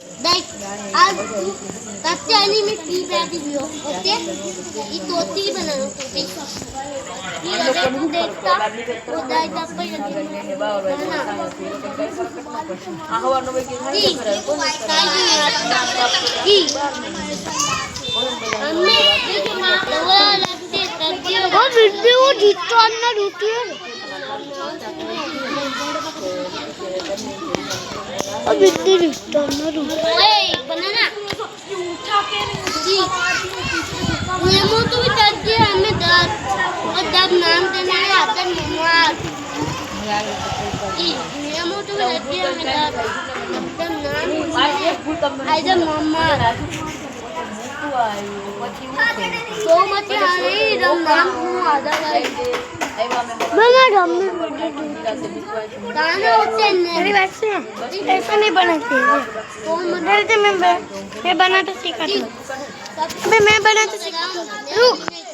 देख आज कच्चे आने में पी बैठी भी हो ओके ये तोती बना लो तोती ये अगर तू देखता वो दाइता पे वो वीडियो जितना ना रुकी है अब इतनी रिश्ता ना रुकी ओए बनाना उठा के जी ये मो तो भी दर्द दिया हमें दर्द और दर्द नाम देना है आपका नमाज जी ये मो तो भी दर्द दिया हमें दर्द नाम आइजा मम्मा तो मत आने रम नाम हूँ आधा भाई मैं रम में दाना होते हैं मेरी बात से ऐसा नहीं बनाते तो मैं बनाता सीखा मैं बनाता सीखा